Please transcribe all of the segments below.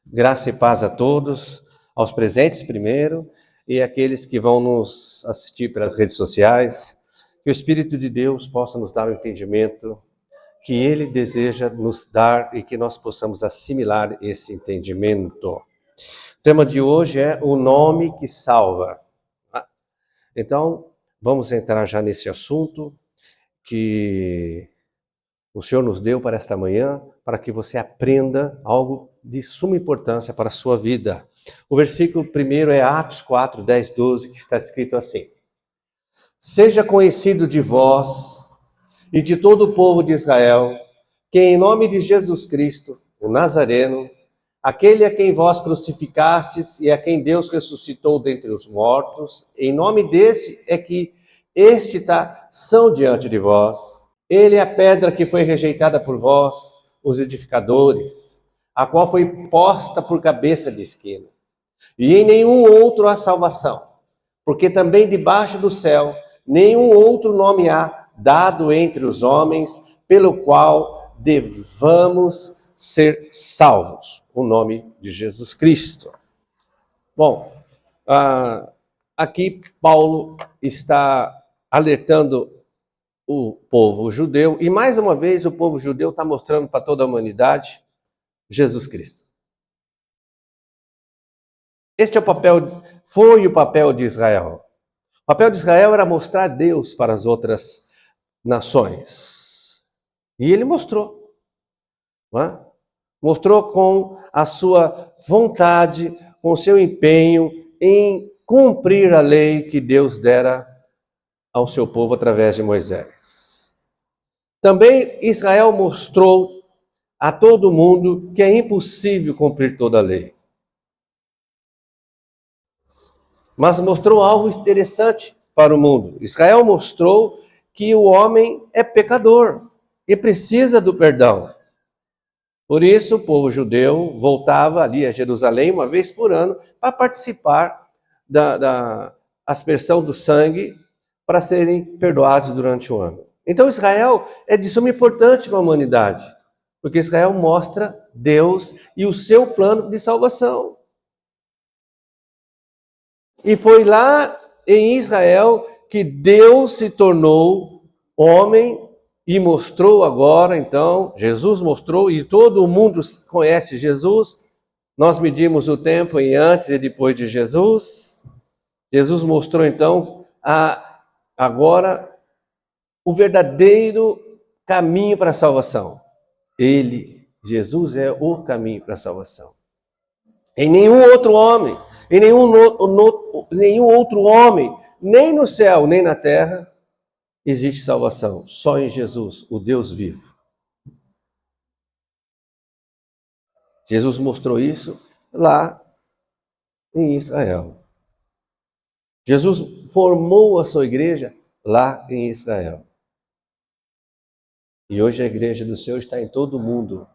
Graça e paz a todos, aos presentes primeiro e àqueles que vão nos assistir pelas redes sociais. Que o Espírito de Deus possa nos dar o entendimento que Ele deseja nos dar e que nós possamos assimilar esse entendimento. O tema de hoje é o nome que salva. Então, vamos entrar já nesse assunto que o Senhor nos deu para esta manhã, para que você aprenda algo de suma importância para a sua vida. O versículo primeiro é Atos 4, 10, 12, que está escrito assim: Seja conhecido de vós e de todo o povo de Israel, que em nome de Jesus Cristo, o Nazareno, aquele a quem vós crucificastes e a quem Deus ressuscitou dentre os mortos, em nome desse é que são diante de vós. Ele é a pedra que foi rejeitada por vós, os edificadores, a qual foi posta por cabeça de esquina. E em nenhum outro há salvação, porque também debaixo do céu nenhum outro nome há dado entre os homens, pelo qual devamos ser salvos. O nome de Jesus Cristo. Bom, aqui Paulo está alertando o povo judeu, e mais uma vez o povo judeu está mostrando para toda a humanidade Jesus Cristo. Este é foi o papel de Israel. O papel de Israel era mostrar Deus para as outras nações. E ele mostrou. Não é? Mostrou com a sua vontade, com o seu empenho em cumprir a lei que Deus dera ao seu povo através de Moisés. Também Israel mostrou a todo mundo que é impossível cumprir toda a lei. Mas mostrou algo interessante para o mundo. Israel mostrou que o homem é pecador e precisa do perdão. Por isso, o povo judeu voltava ali a Jerusalém uma vez por ano para participar da aspersão do sangue para serem perdoados durante o ano. Então, Israel é de suma importância para a humanidade, porque Israel mostra Deus e o seu plano de salvação. E foi lá em Israel que Deus se tornou homem e mostrou agora, então, Jesus mostrou, e todo o mundo conhece Jesus. Nós medimos o tempo em antes e depois de Jesus. Jesus mostrou, então, agora o verdadeiro caminho para a salvação. Jesus é o caminho para a salvação. Em nenhum outro homem, em nenhum outro homem, nem no céu, nem na terra, existe salvação. Só em Jesus, o Deus vivo. Jesus mostrou isso lá em Israel. Jesus formou a sua igreja lá em Israel. E hoje a igreja do Senhor está em todo o mundo,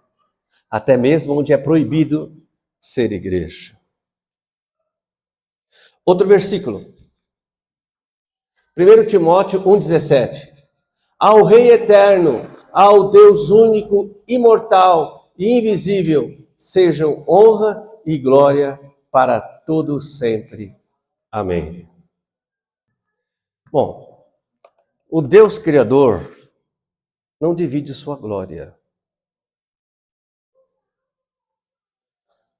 até mesmo onde é proibido ser igreja. Outro versículo. 1 Timóteo 1,17. Ao Rei eterno, ao Deus único, imortal e invisível, sejam honra e glória para todos sempre. Amém. Bom, o Deus Criador não divide sua glória.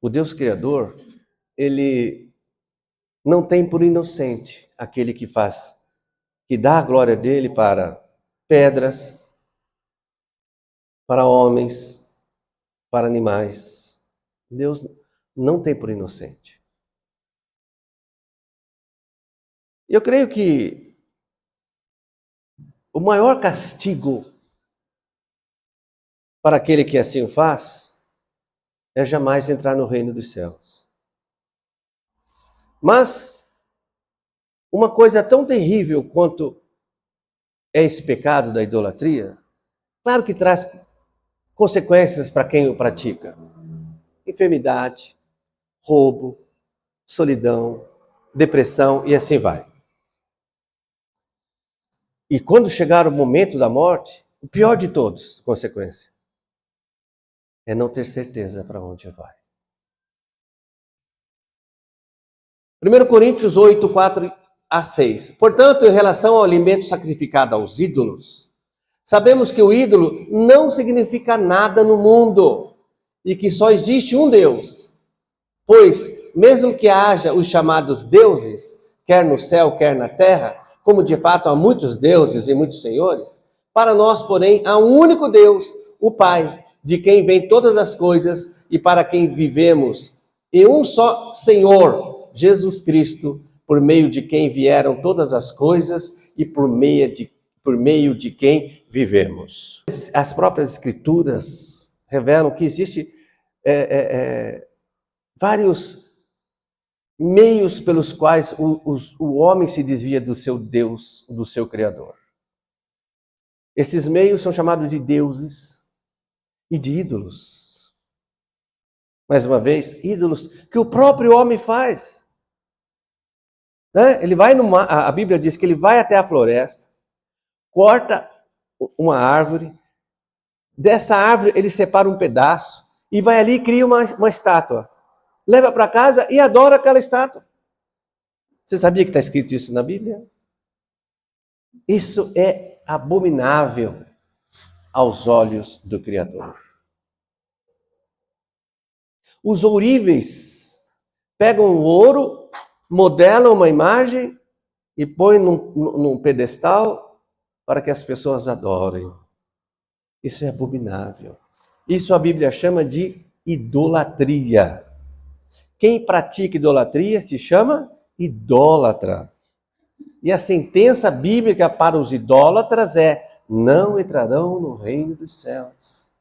O Deus Criador, ele não tem por inocente aquele que dá a glória dele para pedras, para homens, para animais. Deus não tem por inocente. Eu creio que o maior castigo para aquele que assim o faz é jamais entrar no reino dos céus. Mas uma coisa tão terrível quanto é esse pecado da idolatria, claro que traz consequências para quem o pratica. Enfermidade, roubo, solidão, depressão e assim vai. E quando chegar o momento da morte, o pior de todos, consequência, é não ter certeza para onde vai. 1 Coríntios 8, 4 a 6. Portanto, em relação ao alimento sacrificado aos ídolos, sabemos que o ídolo não significa nada no mundo e que só existe um Deus. Pois, mesmo que haja os chamados deuses, quer no céu, quer na terra, como de fato há muitos deuses e muitos senhores, para nós, porém, há um único Deus, o Pai, de quem vêm todas as coisas e para quem vivemos, e um só Senhor, Jesus Cristo, por meio de quem vieram todas as coisas e por meio de quem vivemos. As próprias Escrituras revelam que existe vários meios pelos quais o homem se desvia do seu Deus, do seu Criador. Esses meios são chamados de deuses e de ídolos. Mais uma vez, ídolos que o próprio homem faz. Né? Ele vai a Bíblia diz que ele vai até a floresta, corta uma árvore, dessa árvore ele separa um pedaço e vai ali e cria uma estátua. Leva para casa e adora aquela estátua. Você sabia que está escrito isso na Bíblia? Isso é abominável aos olhos do Criador. Os ouríveis pegam o ouro, modelam uma imagem e põem num pedestal para que as pessoas adorem. Isso é abominável. Isso a Bíblia chama de idolatria. Quem pratica idolatria se chama idólatra. E a sentença bíblica para os idólatras é: não entrarão no reino dos céus.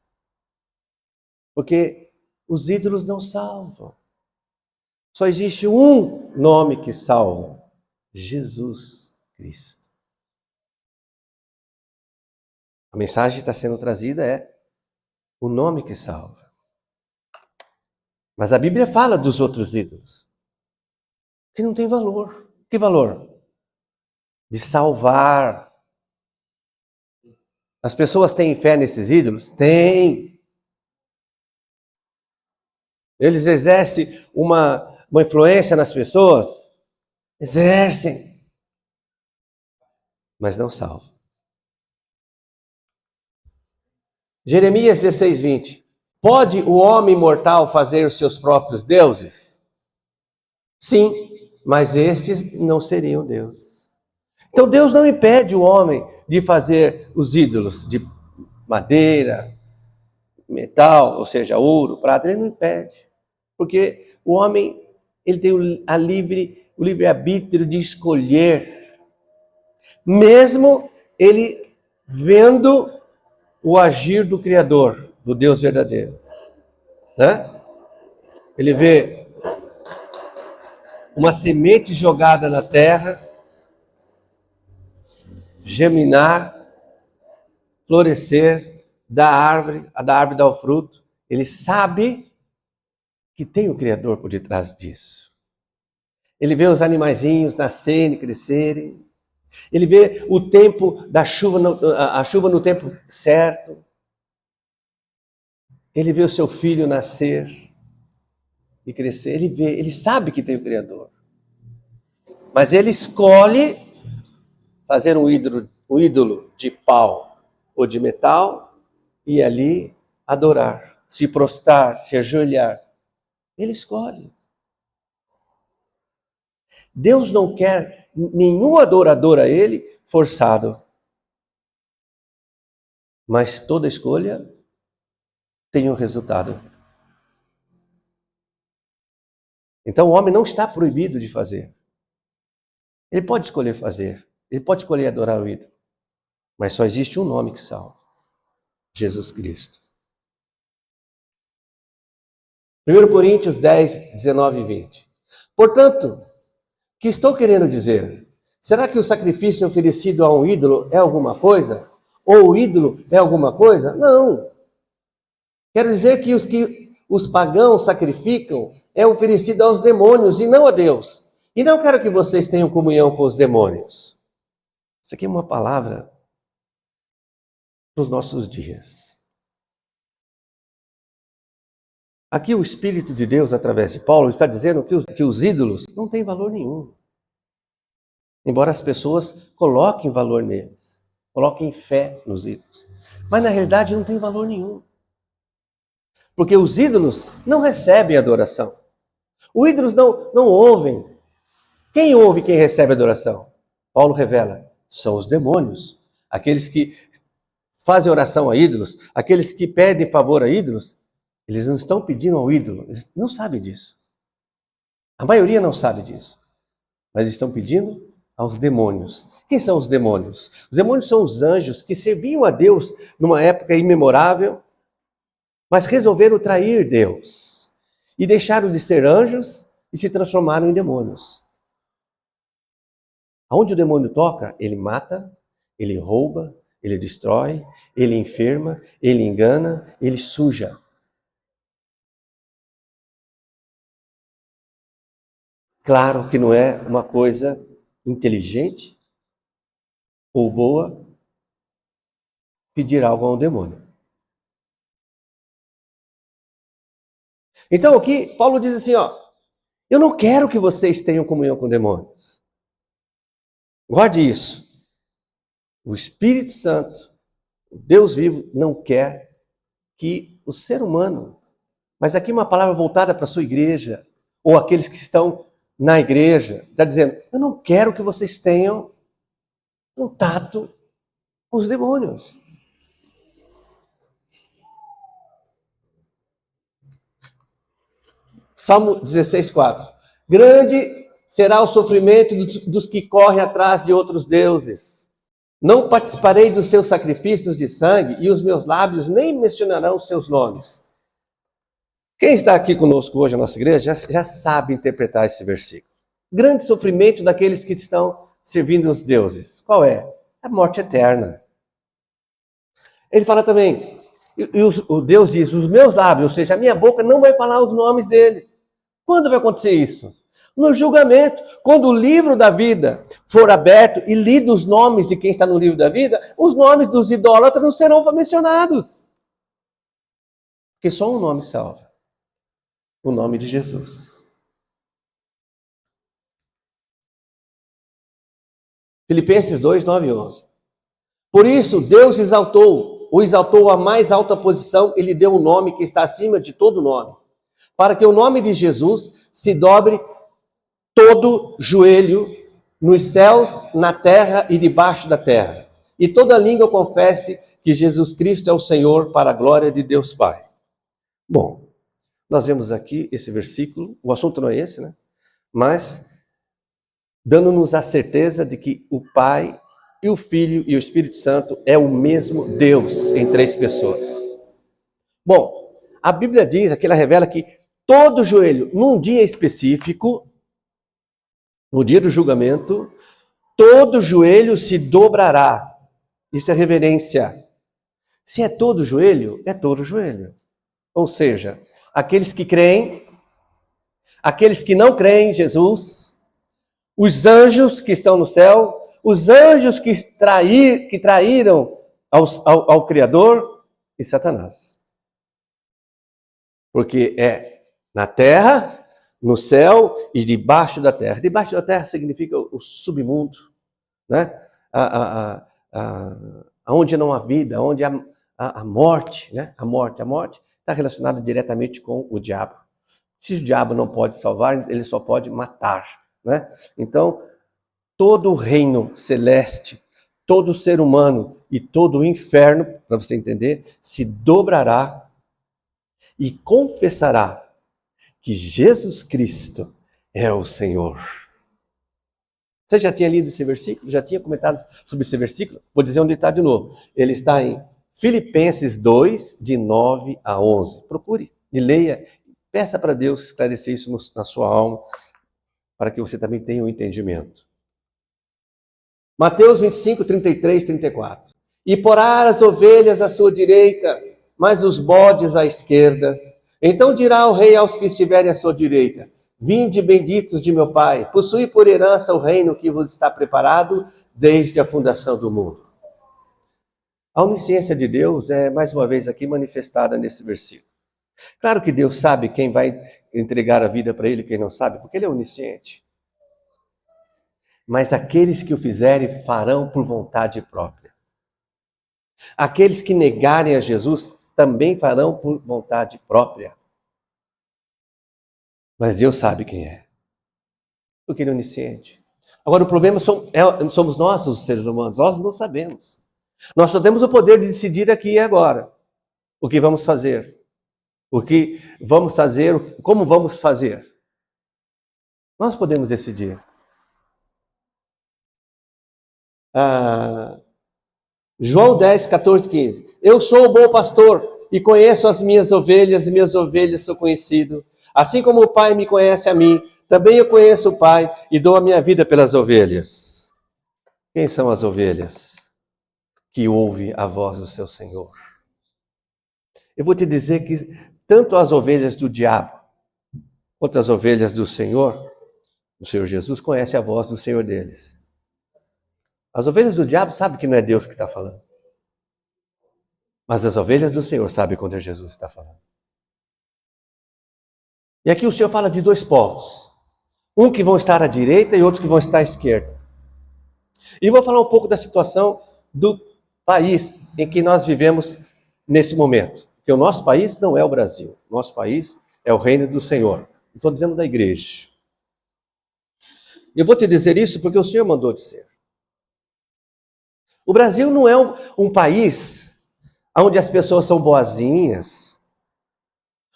Porque os ídolos não salvam. Só existe um nome que salva: Jesus Cristo. A mensagem que está sendo trazida é o nome que salva. Mas a Bíblia fala dos outros ídolos, que não tem valor. Que valor? De salvar. As pessoas têm fé nesses ídolos? Têm. Eles exercem uma influência nas pessoas? Exercem. Mas não salvam. Jeremias 16, 20. Pode o homem mortal fazer os seus próprios deuses? Sim, mas estes não seriam deuses. Então Deus não impede o homem de fazer os ídolos de madeira, metal, ou seja, ouro, prata, ele não impede. Porque o homem, ele tem o livre-arbítrio de escolher, mesmo ele vendo o agir do Criador, do Deus verdadeiro. Né? Ele vê uma semente jogada na terra, germinar, florescer, da árvore dar o fruto. Ele sabe que tem o Criador por detrás disso. Ele vê os animaizinhos nascerem, crescerem. Ele vê o tempo da chuva, a chuva no tempo certo. Ele vê o seu filho nascer e crescer. Ele vê, ele sabe que tem o Criador. Mas ele escolhe fazer um ídolo de pau ou de metal e ali adorar, se prostrar, se ajoelhar. Ele escolhe. Deus não quer nenhum adorador a ele forçado. Mas toda escolha tem um resultado. Então o homem não está proibido de fazer. Ele pode escolher fazer. Ele pode escolher adorar o ídolo. Mas só existe um nome que salva: Jesus Cristo. 1 Coríntios 10, 19 e 20. Portanto, o que estou querendo dizer? Será que o sacrifício oferecido a um ídolo é alguma coisa? Ou o ídolo é alguma coisa? Não. Quero dizer que os pagãos sacrificam é oferecido aos demônios e não a Deus. E não quero que vocês tenham comunhão com os demônios. Isso aqui é uma palavra para os nossos dias. Aqui o Espírito de Deus, através de Paulo, está dizendo que os ídolos não têm valor nenhum. Embora as pessoas coloquem valor neles, coloquem fé nos ídolos. Mas na realidade não tem valor nenhum. Porque os ídolos não recebem adoração. Os ídolos não ouvem. Quem ouve quem recebe adoração? Paulo revela, são os demônios. Aqueles que fazem oração a ídolos, aqueles que pedem favor a ídolos, eles não estão pedindo ao ídolo, eles não sabem disso. A maioria não sabe disso. Mas estão pedindo aos demônios. Quem são os demônios? Os demônios são os anjos que serviam a Deus numa época imemorável, mas resolveram trair Deus. E deixaram de ser anjos e se transformaram em demônios. Aonde o demônio toca, ele mata, ele rouba, ele destrói, ele enferma, ele engana, ele suja. Claro que não é uma coisa inteligente ou boa pedir algo ao demônio. Então aqui Paulo diz assim, eu não quero que vocês tenham comunhão com demônios. Guarde isso. O Espírito Santo, o Deus vivo, não quer que o ser humano, mas aqui uma palavra voltada para a sua igreja, ou aqueles que estão na igreja, está dizendo, eu não quero que vocês tenham contato com os demônios. Salmo 16:4. Grande será o sofrimento dos que correm atrás de outros deuses. Não participarei dos seus sacrifícios de sangue, e os meus lábios nem mencionarão os seus nomes. Quem está aqui conosco hoje na nossa igreja já sabe interpretar esse versículo. Grande sofrimento daqueles que estão servindo os deuses. Qual é? A morte eterna. Ele fala também, o Deus diz, os meus lábios, ou seja, a minha boca não vai falar os nomes dele. Quando vai acontecer isso? No julgamento, quando o livro da vida for aberto e lido os nomes de quem está no livro da vida, os nomes dos idólatras não serão mencionados. Porque só um nome salva. O nome de Jesus. Filipenses 2, 9 e 11. Por isso, Deus o exaltou à mais alta posição e lhe deu um nome que está acima de todo nome, para que o nome de Jesus se dobre todo joelho nos céus, na terra e debaixo da terra, e toda língua confesse que Jesus Cristo é o Senhor, para a glória de Deus Pai. Bom, nós vemos aqui esse versículo, o assunto não é esse, né? Mas dando-nos a certeza de que o Pai e o Filho e o Espírito Santo é o mesmo Deus em três pessoas. Bom, a Bíblia diz, aqui ela revela que todo joelho, num dia específico, no dia do julgamento, todo joelho se dobrará. Isso é reverência. Se é todo joelho, é todo joelho. Ou seja, aqueles que creem, aqueles que não creem em Jesus, os anjos que estão no céu, os anjos que traíram ao Criador e Satanás. Porque é na terra, no céu e debaixo da terra. Debaixo da terra significa o submundo, né? Onde não há vida, onde há a morte, né? A morte está relacionada diretamente com o diabo. Se o diabo não pode salvar, ele só pode matar, né? Então, todo o reino celeste, todo ser humano e todo o inferno, para você entender, se dobrará e confessará que Jesus Cristo é o Senhor. Você já tinha lido esse versículo? Já tinha comentado sobre esse versículo? Vou dizer onde está de novo. Ele está em Filipenses 2, de 9 a 11. Procure e leia. Peça para Deus esclarecer isso na sua alma, para que você também tenha um entendimento. Mateus 25, 33, 34. E porá as ovelhas à sua direita, mas os bodes à esquerda. Então dirá o rei aos que estiverem à sua direita: vinde benditos de meu Pai, possui por herança o reino que vos está preparado desde a fundação do mundo. A onisciência de Deus é mais uma vez aqui manifestada nesse versículo. Claro que Deus sabe quem vai entregar a vida para Ele e quem não sabe, porque Ele é onisciente. Mas aqueles que o fizerem farão por vontade própria. Aqueles que negarem a Jesus também farão por vontade própria. Mas Deus sabe quem é, porque Ele é onisciente. Agora, o problema somos nós, os seres humanos, nós não sabemos. Nós só temos o poder de decidir aqui e agora o que vamos fazer. O que vamos fazer, como vamos fazer. Nós podemos decidir. João 10, 14, 15. Eu sou o bom pastor e conheço as minhas ovelhas e minhas ovelhas são conhecidas. Assim como o Pai me conhece a mim, também eu conheço o Pai e dou a minha vida pelas ovelhas. Quem são as ovelhas? Que ouve a voz do seu Senhor. Eu vou te dizer que tanto as ovelhas do diabo quanto as ovelhas do Senhor, o Senhor Jesus, conhecem a voz do Senhor deles. As ovelhas do diabo sabem que não é Deus que está falando. Mas as ovelhas do Senhor sabem quando é Jesus que está falando. E aqui o Senhor fala de dois povos. Um que vão estar à direita e outro que vão estar à esquerda. E vou falar um pouco da situação do país em que nós vivemos nesse momento. Porque o nosso país não é o Brasil. O nosso país é o reino do Senhor. Estou dizendo da igreja. Eu vou te dizer isso porque o Senhor mandou dizer. O Brasil não é um país onde as pessoas são boazinhas.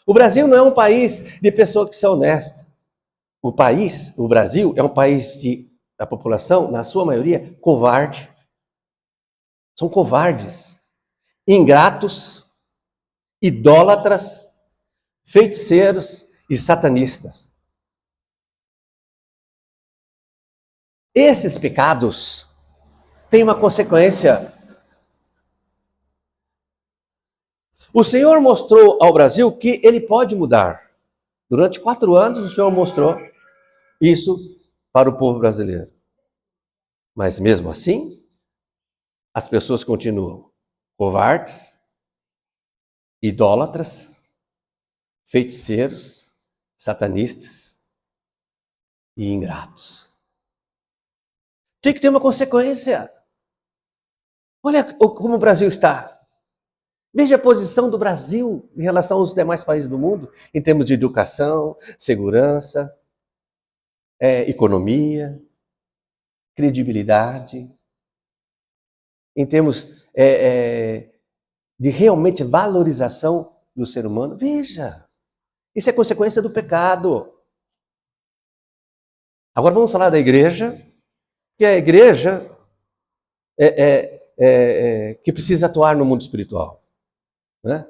O Brasil não é um país de pessoas que são honestas. O Brasil, é um país da população, na sua maioria, covarde. São covardes, ingratos, idólatras, feiticeiros e satanistas. Esses pecados têm uma consequência. O Senhor mostrou ao Brasil que ele pode mudar. Durante 4 anos, o Senhor mostrou isso para o povo brasileiro. Mas mesmo assim, as pessoas continuam covardes, idólatras, feiticeiros, satanistas e ingratos. Tem que ter uma consequência. Olha como o Brasil está. Veja a posição do Brasil em relação aos demais países do mundo, em termos de educação, segurança, economia, credibilidade, em termos de realmente valorização do ser humano. Veja, isso é consequência do pecado. Agora vamos falar da igreja, que é a igreja que precisa atuar no mundo espiritual. Né?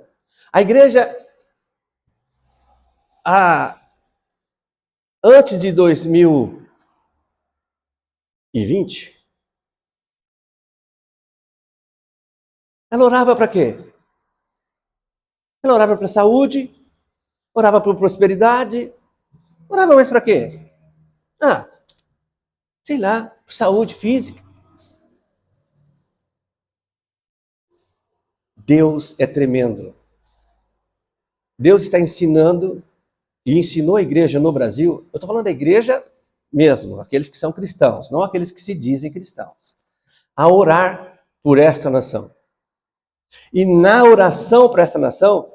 A igreja, antes de 2020, ela orava para quê? Ela orava para a saúde, orava para a prosperidade, orava mais para quê? Sei lá, saúde física. Deus é tremendo. Deus está ensinando e ensinou a igreja no Brasil. Eu estou falando da igreja mesmo, aqueles que são cristãos, não aqueles que se dizem cristãos, a orar por esta nação. E na oração para esta nação,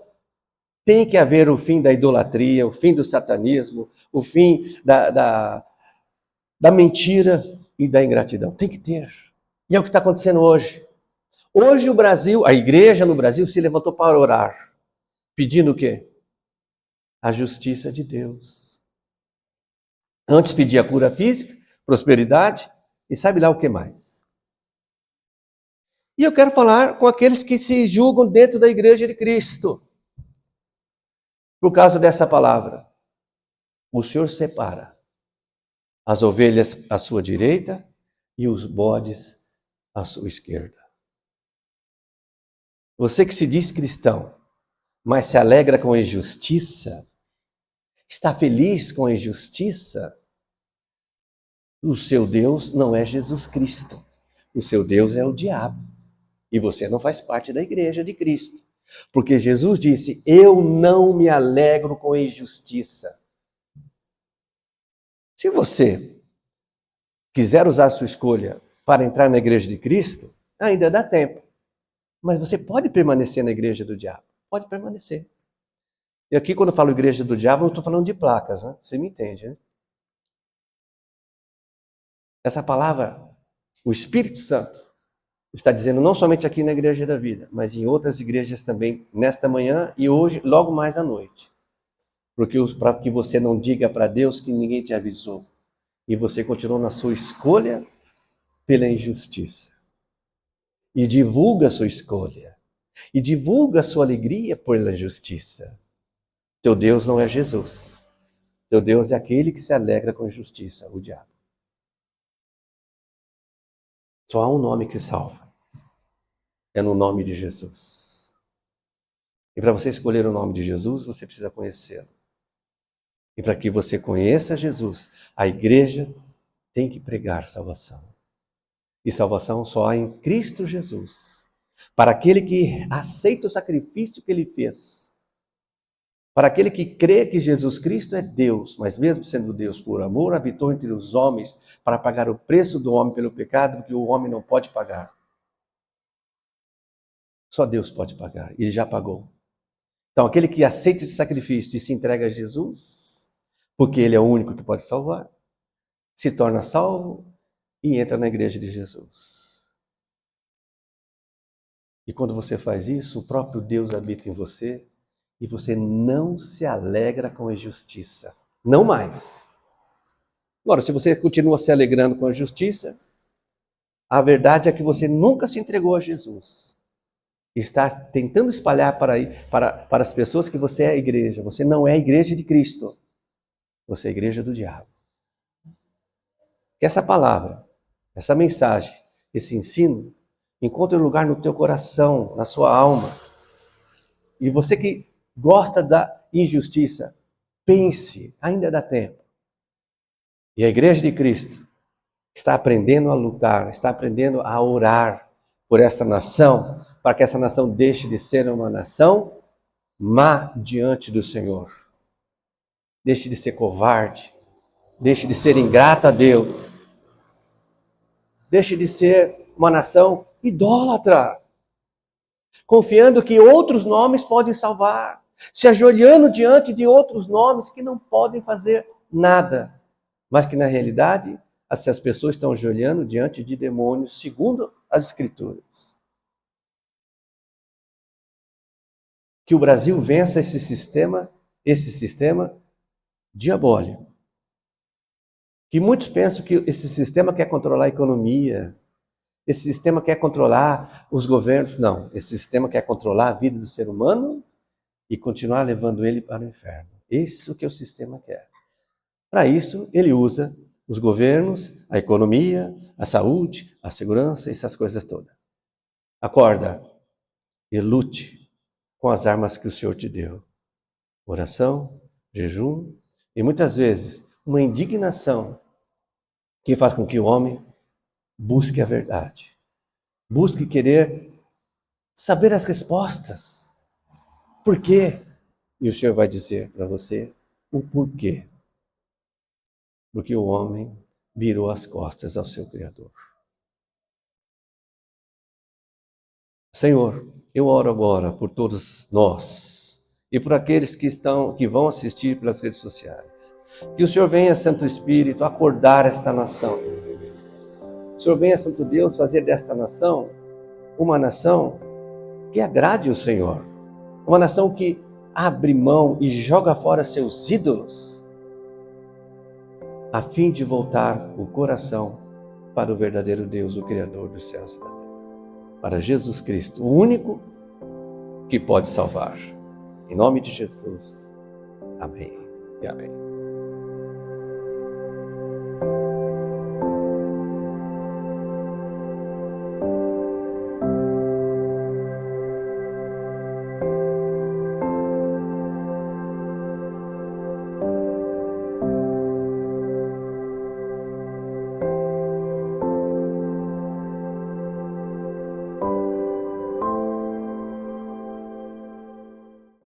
tem que haver o fim da idolatria, o fim do satanismo, o fim da mentira e da ingratidão. Tem que ter. E é o que está acontecendo hoje. Hoje o Brasil, a igreja no Brasil se levantou para orar, pedindo o quê? A justiça de Deus. Antes pedia cura física, prosperidade e sabe lá o que mais. E eu quero falar com aqueles que se julgam dentro da igreja de Cristo. Por causa dessa palavra, o Senhor separa as ovelhas à sua direita e os bodes à sua esquerda. Você que se diz cristão, mas se alegra com a injustiça, está feliz com a injustiça, o seu Deus não é Jesus Cristo. O seu Deus é o diabo. E você não faz parte da igreja de Cristo. Porque Jesus disse: eu não me alegro com injustiça. Se você quiser usar a sua escolha para entrar na igreja de Cristo, ainda dá tempo. Mas você pode permanecer na igreja do diabo. Pode permanecer. E aqui, quando eu falo igreja do diabo, eu estou falando de placas, né? Você me entende, né? Essa palavra, o Espírito Santo, está dizendo não somente aqui na Igreja da Vida, mas em outras igrejas também, nesta manhã e hoje, logo mais à noite. Para que você não diga para Deus que ninguém te avisou. E você continuou na sua escolha pela injustiça. E divulga a sua escolha. E divulga a sua alegria pela justiça. Teu Deus não é Jesus. Teu Deus é aquele que se alegra com a injustiça, o diabo. Só há um nome que salva. É no nome de Jesus. E para você escolher o nome de Jesus, você precisa conhecê-lo. E para que você conheça Jesus, a igreja tem que pregar salvação. E salvação só há em Cristo Jesus. Para aquele que aceita o sacrifício que ele fez. Para aquele que crê que Jesus Cristo é Deus, mas mesmo sendo Deus por amor, habitou entre os homens para pagar o preço do homem pelo pecado que o homem não pode pagar. Só Deus pode pagar, ele já pagou. Então, aquele que aceita esse sacrifício e se entrega a Jesus, porque ele é o único que pode salvar, se torna salvo e entra na igreja de Jesus. E quando você faz isso, o próprio Deus habita em você e você não se alegra com a injustiça. Não mais. Agora, se você continua se alegrando com a justiça, a verdade é que você nunca se entregou a Jesus. Está tentando espalhar para as pessoas que você é a igreja. Você não é a igreja de Cristo. Você é a igreja do diabo. Que essa palavra, essa mensagem, esse ensino, encontre um lugar no teu coração, na sua alma. E você que gosta da injustiça, pense, ainda dá tempo. E a igreja de Cristo está aprendendo a lutar, está aprendendo a orar por essa nação, para que essa nação deixe de ser uma nação má diante do Senhor. Deixe de ser covarde, deixe de ser ingrata a Deus, deixe de ser uma nação idólatra, confiando que outros nomes podem salvar, se ajoelhando diante de outros nomes que não podem fazer nada, mas que na realidade essas pessoas estão ajoelhando diante de demônios, segundo as Escrituras. Que o Brasil vença esse sistema diabólico. Que muitos pensam que esse sistema quer controlar a economia, esse sistema quer controlar os governos. Não, esse sistema quer controlar a vida do ser humano e continuar levando ele para o inferno. Isso que o sistema quer. Para isso, ele usa os governos, a economia, a saúde, a segurança, essas coisas todas. Acorda e lute com as armas que o Senhor te deu. Oração, jejum e muitas vezes uma indignação que faz com que o homem busque a verdade. Busque querer saber as respostas. Por quê? E o Senhor vai dizer para você o porquê. Porque o homem virou as costas ao seu Criador. Senhor, eu oro agora por todos nós e por aqueles que vão assistir pelas redes sociais. Que o Senhor venha, Santo Espírito, acordar esta nação. O Senhor venha, Santo Deus, fazer desta nação uma nação que agrade o Senhor. Uma nação que abre mão e joga fora seus ídolos, a fim de voltar o coração para o verdadeiro Deus, o Criador dos céus e da terra. Para Jesus Cristo, o único que pode salvar. Em nome de Jesus. Amém e amém.